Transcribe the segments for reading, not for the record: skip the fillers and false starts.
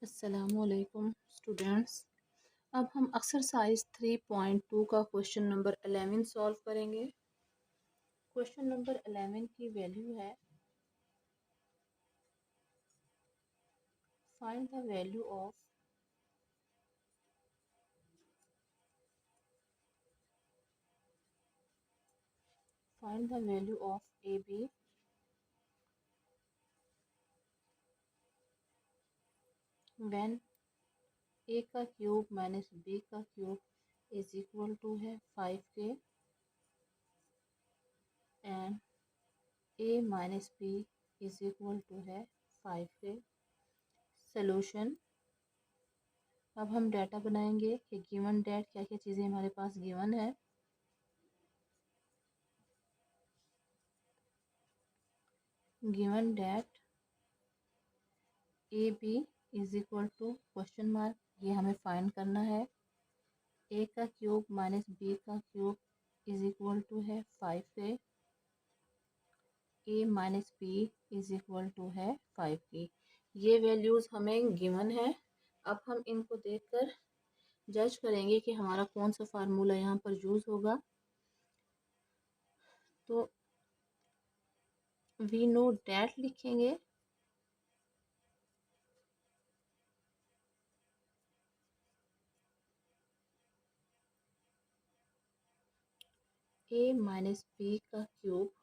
अस्सलामुअलैकुम स्टूडेंट्स। अब हम एक्सरसाइज 3.2 का क्वेश्चन नंबर 11 सॉल्व करेंगे। क्वेश्चन नंबर 11 की वैल्यू है find the value of A B when ए का क्यूब माइनस बी का क्यूब इज इक्वल टू है 5k and A minus B is equal to है 5k। सोल्यूशन। अब हम डाटा बनाएंगे कि गिवन डेट क्या क्या चीज़ें हमारे पास गिवन है। Given that a B is equal to question mark, ये हमें फाइंड करना है। ए का क्यूब माइनस बी का क्यूब इज इक्वल टू है 5k। A minus B is equal to है 5k। ये वैल्यूज़ हमें गिवन है। अब हम इनको देखकर जज करेंगे कि हमारा कौन सा फार्मूला यहाँ पर यूज़ होगा। तो वी नो डैट लिखेंगे। ए माइनस बी का क्यूब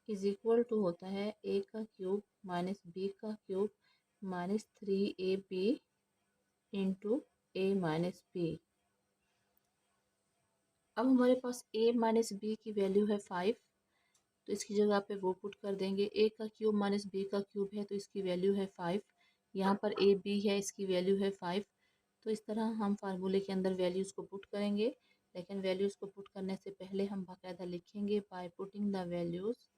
इज इक्वल टू होता है ए का क्यूब माइनस बी का cube minus 3ab into A minus B. अब हमारे पास ए माइनस बी की वैल्यू है 5, तो इसकी जगह पे वो पुट कर देंगे। ए का क्यूब माइनस बी का क्यूब है तो इसकी वैल्यू है 5। यहाँ पर ए बी है, इसकी वैल्यू है 5। तो इस तरह हम फार्मूले के अंदर वैल्यूज़ को पुट करेंगे। लेकिन वैल्यूज़ को पुट करने से पहले हम बाकायदा लिखेंगे बाय पुटिंग द वैल्यूज़।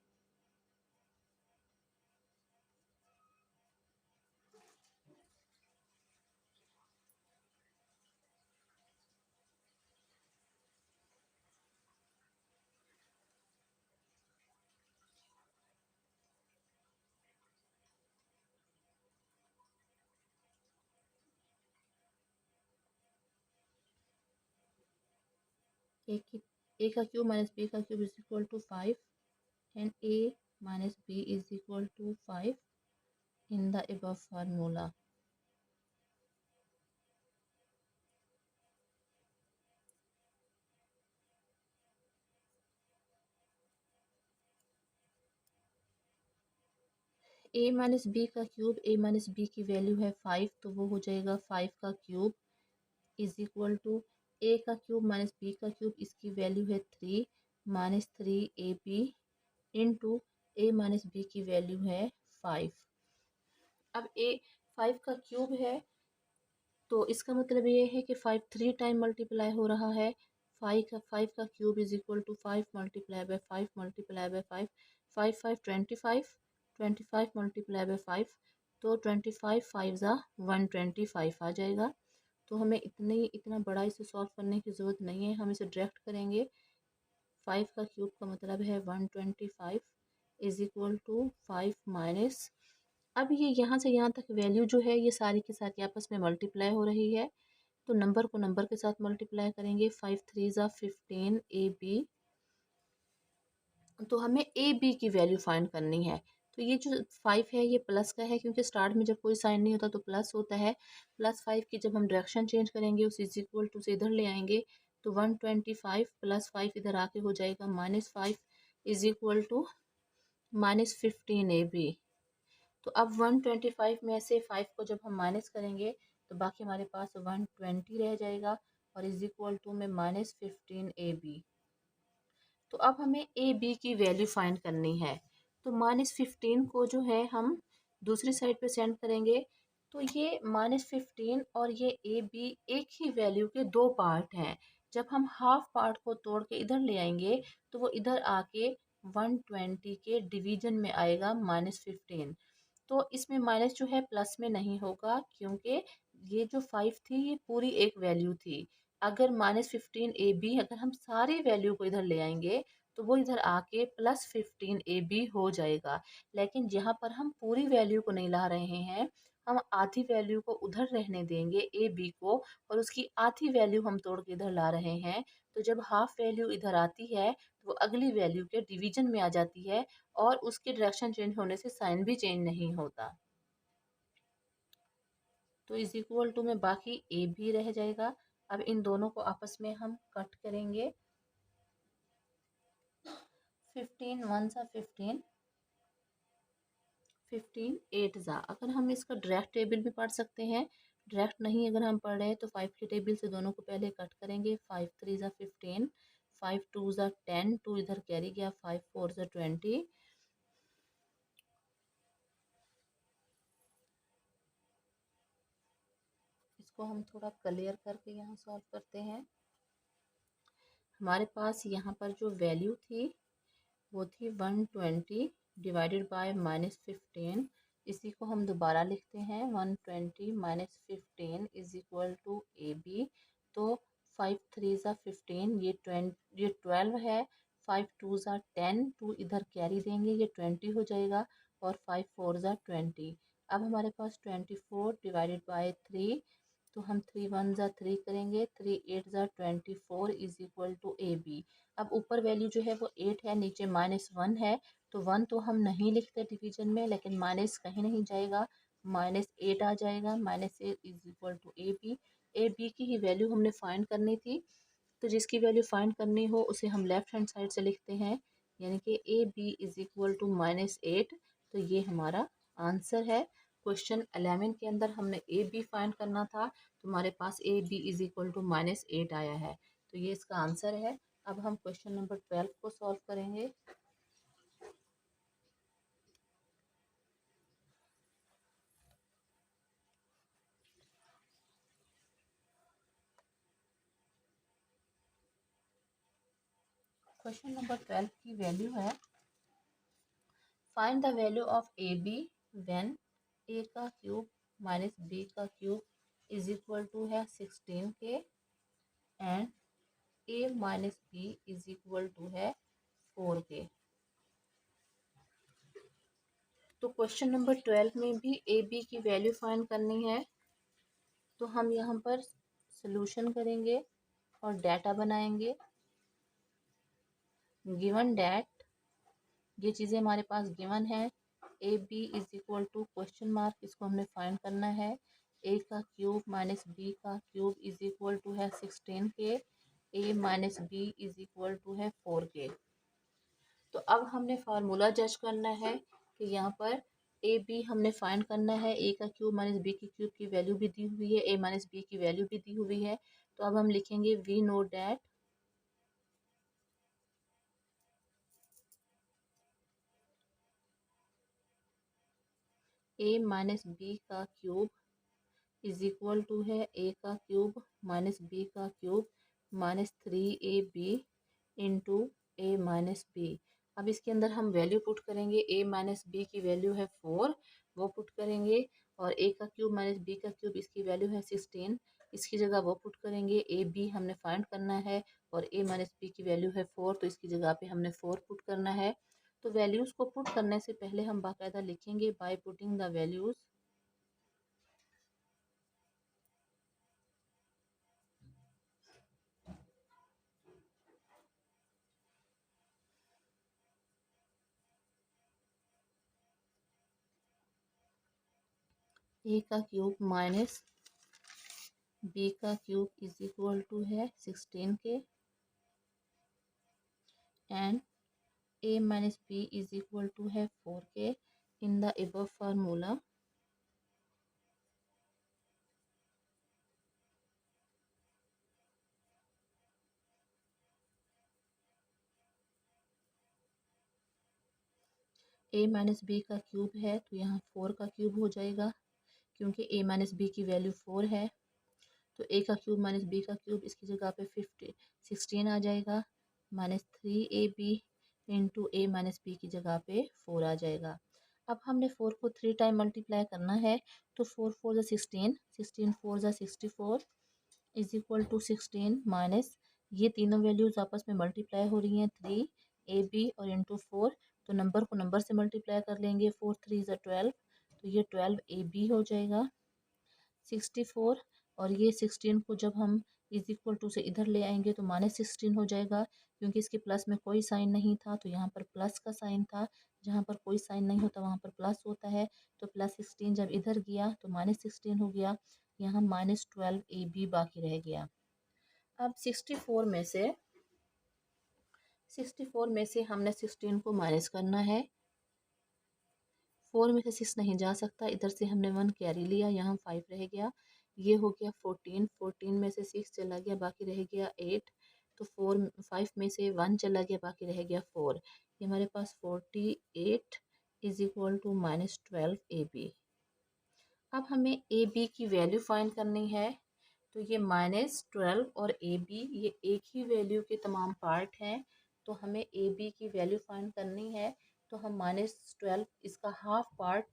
ए का क्यूब माइनस बी का cube is equal to 5 and a minus b is equal to 5 in the above formula. a minus B का क्यूब, a माइनस बी की वैल्यू है 5, तो वो हो जाएगा 5 का cube is equal to a का क्यूब माइनस बी का क्यूब, इसकी वैल्यू है 3 minus 3ab into a minus B की वैल्यू है 5। अब a 5 का क्यूब है तो इसका मतलब ये है कि 5 3 टाइम मल्टीप्लाई हो रहा है। 5 का cube is equal to 5 multiply by 5 multiply by 5। 5 5 25, 25 multiply by 5, तो 25 5 ज़ा 125 आ जाएगा। तो हमें इतना बड़ा इसे सॉल्व करने की ज़रूरत नहीं है, हम इसे डायरेक्ट करेंगे। 5 का क्यूब का मतलब है 125 इज इक्वल टू 5 माइनस। अब ये यहाँ से यहाँ तक वैल्यू जो है ये सारी की सारी आपस में मल्टीप्लाई हो रही है, तो नंबर को नंबर के साथ मल्टीप्लाई करेंगे। 5 3 ज़ा 15 ए बी। तो हमें ए बी की वैल्यू फाइंड करनी है। तो ये जो 5 है ये प्लस का है, क्योंकि स्टार्ट में जब कोई साइन नहीं होता तो प्लस होता है। +5 की जब हम डायरेक्शन चेंज करेंगे उस इज इक्वल टू से इधर ले आएंगे तो 125 + 5 इधर आके हो जाएगा -5 is equal to -15 a b. तो अब 125 में से 5 को जब हम माइनस करेंगे तो बाकी हमारे पास 120 रह जाएगा और इज इक्वल टू में -15 ए बी। तो अब हमें ए बी की वैल्यू फाइंड करनी है। तो -15 को जो है हम दूसरी साइड पे सेंड करेंगे। तो ये -15 और ये ए बी एक ही वैल्यू के दो पार्ट हैं। जब हम हाफ पार्ट को तोड़ के इधर ले आएंगे तो वो इधर आके 120 के डिवीजन में आएगा -15। तो इसमें माइनस जो है प्लस में नहीं होगा, क्योंकि ये जो 5 थी ये पूरी एक वैल्यू थी। अगर -15 ए बी अगर हम सारी वैल्यू को इधर ले आएंगे तो वो इधर आके +15 ए बी हो जाएगा। लेकिन यहाँ पर हम पूरी वैल्यू को नहीं ला रहे हैं, हम आधी वैल्यू को उधर रहने देंगे ए बी को, और उसकी आधी वैल्यू हम तोड़ के इधर ला रहे हैं, तो जब हाफ वैल्यू इधर आती है तो वो अगली वैल्यू के डिवीजन में आ जाती है, और उसके डायरेक्शन चेंज होने से साइन भी चेंज नहीं होता। तो इज इक्वल टू में बाकी ए भी रह जाएगा। अब इन दोनों को आपस में हम कट करेंगे। 15 वन सा 15, 15 8 ज़ा। अगर हम इसका डायरेक्ट टेबल भी पढ़ सकते हैं, डायरेक्ट नहीं अगर हम पढ़ रहे हैं तो 5 के टेबल से दोनों को पहले कट करेंगे। 5 3 ज़ा 15, 5 2 ज़ा 10, 2 इधर कैरी गया, 5 4 ज़ा 20। इसको हम थोड़ा क्लियर करके यहाँ सॉल्व करते हैं। हमारे पास यहाँ पर जो वैल्यू थी वो थी 120 डिवाइडेड बाय -15। इसी को हम दोबारा लिखते हैं, 120 -15 is equal to A b. तो 5 3 ज़ा 15, ये 12 है। 5 2 ज़ा 10, 2 इधर कैरी देंगे, ये 20 हो जाएगा, और 5 4 ज़ा 20। अब हमारे पास 24 डिवाइडेड बाय 3, तो हम 3 1 ज़ा 3 करेंगे, 3 8 ज़ा 24 is equal to A b. अब ऊपर वैल्यू जो है वो 8 है, नीचे -1 है, तो 1 तो हम नहीं लिखते डिवीजन में, लेकिन माइनस कहीं नहीं जाएगा, -8 आ जाएगा। -8 is equal to A B. A B की ही वैल्यू हमने फाइंड करनी थी, तो जिसकी वैल्यू फाइंड करनी हो उसे हम लेफ्ट हैंड साइड से लिखते हैं, यानी कि A B is equal to -8। तो ये हमारा आंसर है। क्वेश्चन 11 के अंदर हमने ए बी फाइंड करना था, तो हमारे पास A B is equal to -8 आया है, तो ये इसका आंसर है। अब हम क्वेश्चन नंबर 12 को सॉल्व करेंगे। क्वेश्चन नंबर 12 की वैल्यू है, find the value of A B when ए का क्यूब माइनस बी का क्यूब इज इक्वल टू है 16 के, and A minus B is equal to है 4 के। तो क्वेश्चन नंबर 12 में भी ए बी की वैल्यू फाइंड करनी है, तो हम यहाँ पर सॉल्यूशन करेंगे और डाटा बनाएंगे। गिवन डैट, ये चीज़ें हमारे पास गिवन है। A B is equal to question mark, इसको हमने फाइंड करना है। ए का क्यूब माइनस बी का क्यूब इज इक्वल टू है 16 के, A minus B is equal to है 4 के। तो अब हमने फार्मूला जज करना है कि यहाँ पर ए बी हमने फाइंड करना है। ए का क्यूब माइनस बी की क्यूब की वैल्यू भी दी हुई है, ए माइनस बी की वैल्यू भी दी हुई है। तो अब हम लिखेंगे we know that A minus B का क्यूब इज इक्वल टू है ए का क्यूब माइनस बी का cube minus 3ab into A minus B. अब इसके अंदर हम वैल्यू पुट करेंगे। ए माइनस बी की वैल्यू है 4, वो पुट करेंगे, और ए का क्यूब माइनस बी का क्यूब इसकी वैल्यू है 16, इसकी जगह वो पुट करेंगे। ए बी हमने फाइंड करना है, और ए माइनस बी की वैल्यू है 4, तो इसकी जगह पे हमने 4 पुट करना है। तो वैल्यूज़ को पुट करने से पहले हम बाकायदा लिखेंगे बाय पुटिंग द वैल्यूज़। ए का क्यूब माइनस बी का क्यूब इज इक्वल टू है 16 के, and A minus B is equal to है 4 के in the above formula. A minus B का क्यूब है तो यहाँ 4 का क्यूब हो जाएगा, क्योंकि ए माइनस बी की वैल्यू 4 है। तो ए का क्यूब माइनस बी का क्यूब इसकी जगह पे 16 आ जाएगा, -3ab into A minus B की जगह पे 4 आ जाएगा। अब हमने 4 को 3 टाइम मल्टीप्लाई करना है, तो 4 4 ज़ा 16, 16 4 ज़ा 64 इज इक्वल टू 16 माइनस, ये तीनों वैल्यूज आपस में मल्टीप्लाई हो रही हैं, 3ab और इंटू 4, तो नंबर को नंबर से मल्टीप्लाई कर लेंगे। 4 3 ज़ा 12, तो ये 12ab हो जाएगा। 64 और ये 16 को जब हम इज इक्वल टू से इधर ले आएंगे तो -16 हो जाएगा, क्योंकि इसके प्लस में कोई साइन नहीं था तो यहाँ पर प्लस का साइन था। जहाँ पर कोई साइन नहीं होता वहाँ पर प्लस होता है। तो +16 जब इधर गया तो -16 हो गया। यहाँ -12ab बाकी रह गया। अब 64 में से हमने 16 को माइनस करना है। 4 में से 6 नहीं जा सकता, इधर से हमने 1 कैरी लिया, यहाँ 5 रह गया। ये हो गया 14 में से 6 चला गया, बाकी रह गया 8। तो 5 में से 1 चला गया, बाकी रह गया 4। ये हमारे पास 48 इज इक्वल टू -12ab। अब हमें ए बी की वैल्यू फाइंड करनी है। तो ये -12 और ए बी ये एक ही वैल्यू के तमाम पार्ट हैं। तो हमें ए बी की वैल्यू फाइंड करनी है। तो हम -12 इसका हाफ पार्ट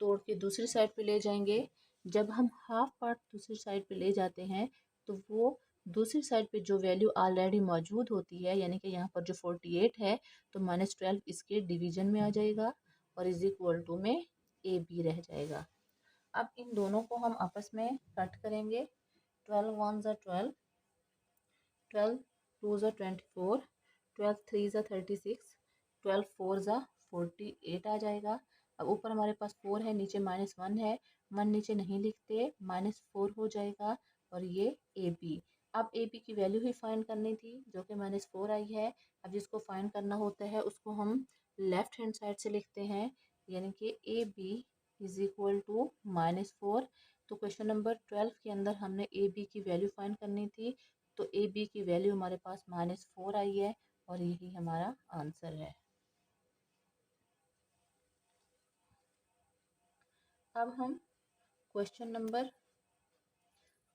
तोड़ के दूसरी साइड पे ले जाएंगे। जब हम हाफ पार्ट दूसरी साइड पे ले जाते हैं तो वो दूसरी साइड पे जो वैल्यू ऑलरेडी मौजूद होती है, यानी कि यहाँ पर जो 48 है, तो -12 इसके डिवीजन में आ जाएगा और इज इक्वल टू में ए बी रह जाएगा। अब इन दोनों को हम आपस में कट करेंगे। 12 1 ज़ा 12, 12 2 ज़ा 24, 12 3 ज़ा 36, 12 4 ज़ा 48 आ जाएगा। अब ऊपर हमारे पास 4 है, नीचे -1 है। 1 नीचे नहीं लिखते, -4 हो जाएगा और ये ए बी। अब ए बी की वैल्यू ही फाइंड करनी थी जो कि -4 आई है। अब जिसको फाइंड करना होता है उसको हम लेफ्ट हैंड साइड से लिखते हैं, यानी कि A B is equal to -4। तो क्वेश्चन नंबर 12 के अंदर हमने ए बी की वैल्यू फाइंड करनी थी। तो ए बी की वैल्यू हमारे पास -4 आई है और यही हमारा आंसर है। अब हम क्वेश्चन नंबर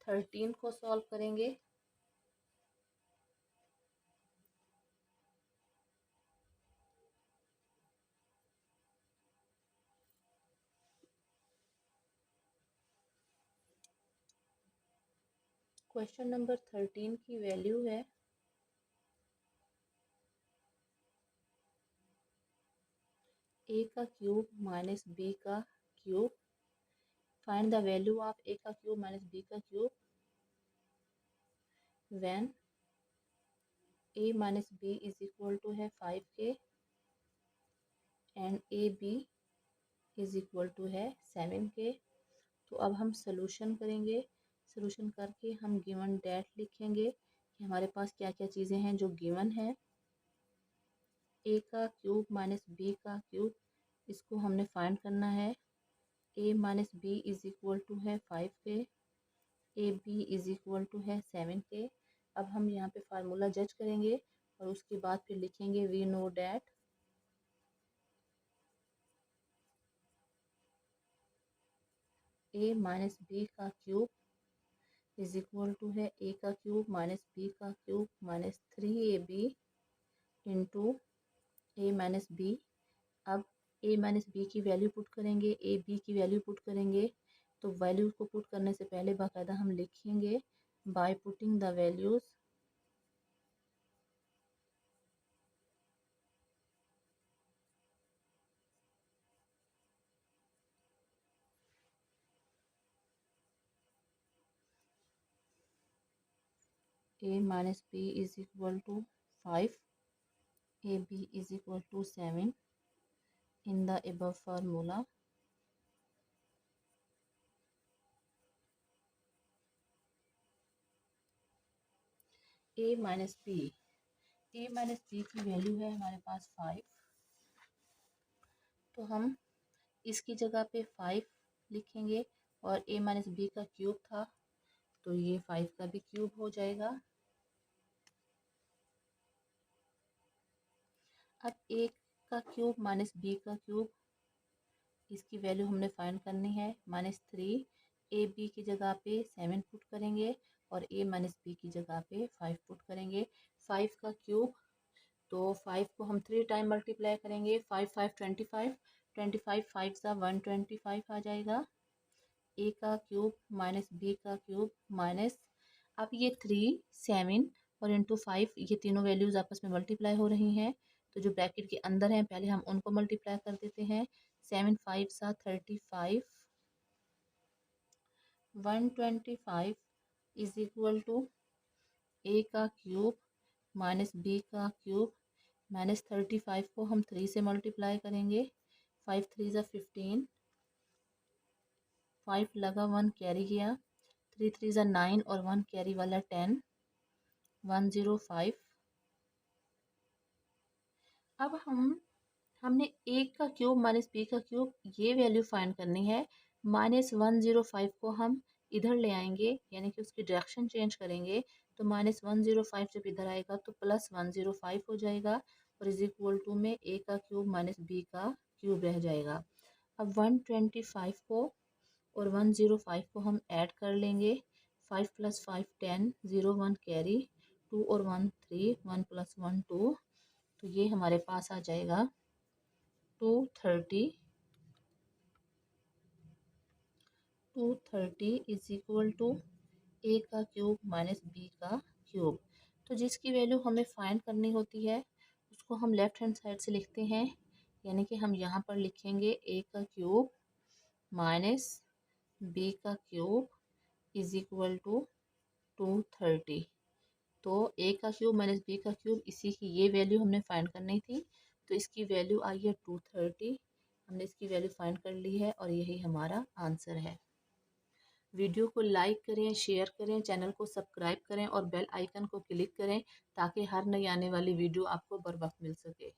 13 को सॉल्व करेंगे। क्वेश्चन नंबर 13 की वैल्यू है a का क्यूब माइनस b का cube. Find the value of a का क्यूब माइनस b का cube when a minus b is equal to है 5k and A B is equal to है 7k। तो अब हम सोल्यूशन करेंगे। सोल्यूशन करके हम गिवन डेट लिखेंगे कि हमारे पास क्या क्या चीज़ें हैं जो गिवन है। a का क्यूब माइनस b का क्यूब, इसको हमने फाइंड करना है। a minus B is equal to है 5k, A B is equal to है 7k। अब हम यहाँ पे फार्मूला जज करेंगे और उसके बाद फिर लिखेंगे we know that a minus B का क्यूब इज इक्वल टू है a का क्यूब माइनस b का cube minus 3ab into a minus B. अब a माइनस बी की वैल्यू पुट करेंगे, ए बी की वैल्यू पुट करेंगे। तो वैल्यू को पुट करने से पहले बाकायदा हम लिखेंगे by putting the values a minus B is equal to 5, A B is equal to 7 in the above formula। a minus B की वैल्यू है हमारे पास 5। तो हम इसकी जगह पे 5 लिखेंगे और a माइनस बी का क्यूब था तो ये 5 का भी क्यूब हो जाएगा। अब a का क्यूब माइनस बी का क्यूब, इसकी वैल्यू हमने फाइंड करनी है -3। ए बी की जगह पे 7 पुट करेंगे और a माइनस बी की जगह पे 5 पुट करेंगे। 5 का क्यूब, तो 5 को हम 3 टाइम मल्टीप्लाई करेंगे। 5 5 25, 25 5 सा 125 आ जाएगा। ए का क्यूब माइनस बी का क्यूब माइनस, अब ये 3 7 और इंटू 5 ये तीनों वैल्यूज़ आपस में मल्टीप्लाई हो रही हैं। तो जो ब्रैकेट के अंदर हैं पहले हम उनको मल्टीप्लाई कर देते हैं। 7 5 सा 35, 125 इज इक्वल टू ए का क्यूब माइनस बी का क्यूब माइनस 35 को हम 3 से मल्टीप्लाई करेंगे, 5 3 ज़ा 15, 5 लगा 1 कैरी गया, 3 3 ज़ा 9 और 1 कैरी वाला 10, 105। अब हमने ए का क्यूब माइनस बी का क्यूब ये वैल्यू फाइंड करनी है। माइनस 105 को हम इधर ले आएंगे, यानी कि उसकी डायरेक्शन चेंज करेंगे, तो माइनस 105 जब इधर आएगा तो प्लस 105 हो जाएगा, और इज इक्वल टू में ए का क्यूब माइनस बी का क्यूब रह जाएगा। अब 125 को और 105 को हम ऐड कर लेंगे, 5 + 5 10, 0 1 कैरी, 2 और 1 3, 1 + 1 2, तो ये हमारे पास आ जाएगा 230। 230 इज इक्वल टू ए का क्यूब माइनस बी का क्यूब। तो जिसकी वैल्यू हमें फाइंड करनी होती है उसको हम लेफ्ट हैंड साइड से लिखते हैं, यानी कि हम यहाँ पर लिखेंगे ए का क्यूब माइनस बी का क्यूब इज इक्वल टू 230। तो ए का क्यूब माइनस बी का क्यूब, इसी की ये वैल्यू हमने फाइंड करनी थी, तो इसकी वैल्यू आई है 230। हमने इसकी वैल्यू फाइंड कर ली है और यही हमारा आंसर है। वीडियो को लाइक करें, शेयर करें, चैनल को सब्सक्राइब करें और बेल आइकन को क्लिक करें ताकि हर नई आने वाली वीडियो आपको बर वक्त मिल सके।